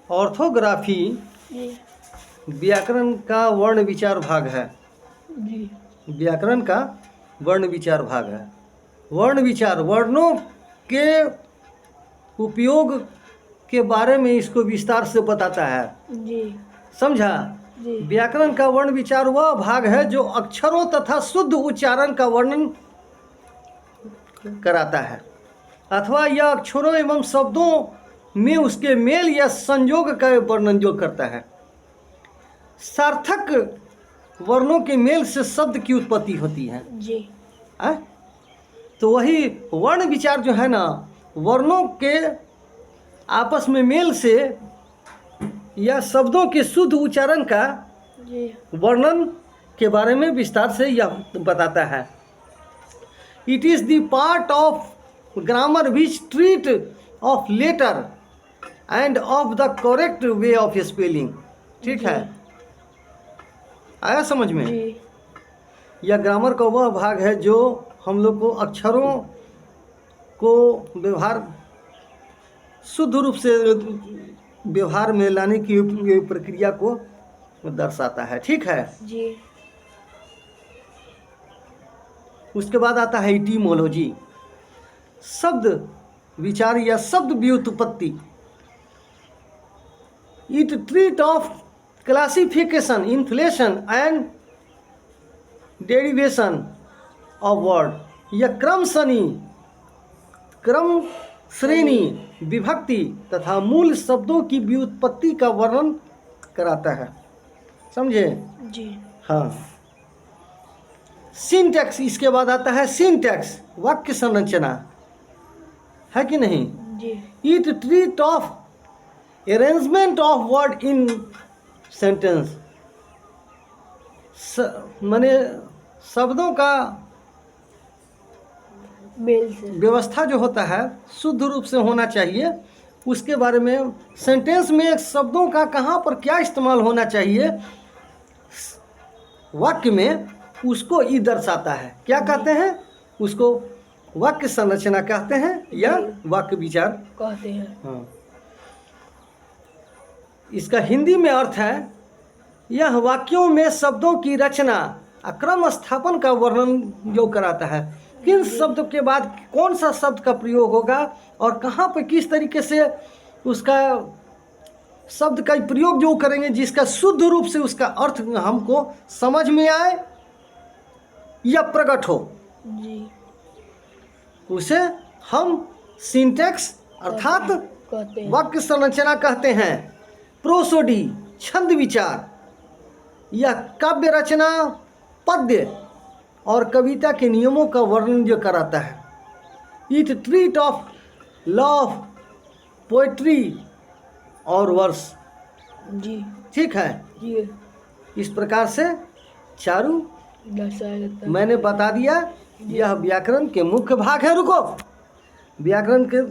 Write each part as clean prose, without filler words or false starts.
Orthography जी व्याकरण का वर्ण विचार भाग है। जी व्याकरण का वर्ण विचार भाग है। वर्ण विचार वर्णों के उपयोग के बारे में इसको विस्तार से बताता है। जी समझा? जी व्याकरण का वर्ण विचार वह भाग है जो अक्षरों तथा शुद्ध उच्चारण का वर्णन कराता है अथवा यह अक्षरों एवं शब्दों में उसके मेल या संयोग का वर्णन जो करता है। सार्थक वर्णों के मेल से शब्द की उत्पत्ति होती है। जी तो वही वर्ण विचार जो है ना, वर्णों के आपस में मेल से या शब्दों के शुद्ध उच्चारण का जी वर्णन के बारे में विस्तार से यह बताता है। It is the part of grammar which treat of letter and of the correct way of spelling. ठीक जी। है, आया समझ में? जी यह ग्रामर का वह भाग है जो हम लोग को अक्षरों को व्यवहार शुद्ध रूप से व्यवहार में लाने की प्रक्रिया को दर्शाता है। ठीक है। जी उसके बाद आता है इटीमोलॉजी, शब्द विचार या शब्द व्युत्पत्ति। It treat of classification, inflation and derivation of word. यह क्रम श्रेणी विभक्ति तथा मूल शब्दों की व्युत्पत्ति का वर्णन कराता है। समझे? जी हाँ। सिंटैक्स, इसके बाद आता है सिंटैक्स, वाक्य संरचना, है कि नहीं? जी it treat of arrangement of word in sentence. माने शब्दों का मेल से व्यवस्था जो होता है शुद्ध रूप से होना चाहिए, उसके बारे में सेंटेंस में शब्दों का कहाँ पर क्या इस्तेमाल होना चाहिए वाक्य में, उसको ये दर्शाता है। क्या कहते हैं उसको? वाक्य संरचना कहते हैं या वाक्य विचार कहते हैं। हाँ। इसका हिंदी में अर्थ है यह वाक्यों में शब्दों की रचना क्रम स्थापन का वर्णन जो कराता है। किन शब्द के बाद कौन सा शब्द का प्रयोग होगा और कहाँ पर किस तरीके से उसका शब्द का प्रयोग जो करेंगे जिसका शुद्ध रूप से उसका अर्थ हमको समझ में आए या प्रकट हो, जी उसे हम सिंटैक्स अर्थात कहते हैं। वाक्य संरचना कहते हैं। प्रोसोडी छंद विचार, यह काव्य रचना, पद्य और कविता के नियमों का वर्णन जो कराता है। It treat of love, poetry और वर्स। जी ठीक है। जी इस प्रकार से चारू दर्शाया जाता है। मैंने बता दिया, यह व्याकरण के मुख्य भाग है। रुको, व्याकरण के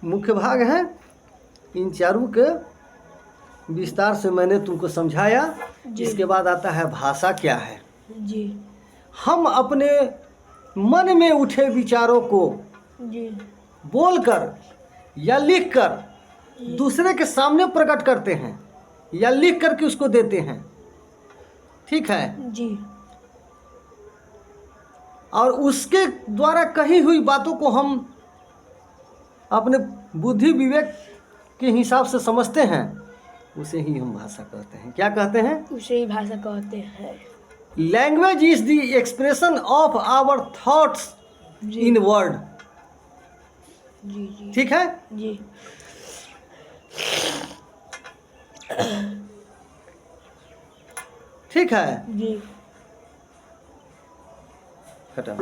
मुख्य भाग हैं। इन चारों के विस्तार से मैंने तुमको समझाया। इसके बाद आता है भाषा क्या है। जी हम अपने मन में उठे विचारों को जी बोलकर या लिखकर दूसरे के सामने प्रकट करते हैं या लिख करके उसको देते हैं। ठीक है। जी और उसके द्वारा कही हुई बातों को हम अपने बुद्धि विवेक के हिसाब से समझते हैं, उसे ही हम भाषा कहते हैं। क्या कहते हैं? उसे ही भाषा कहते हैं। Language is the expression of our thoughts जी इन वर्ड। जी जी ठीक है। जी ठीक है। जी हटा।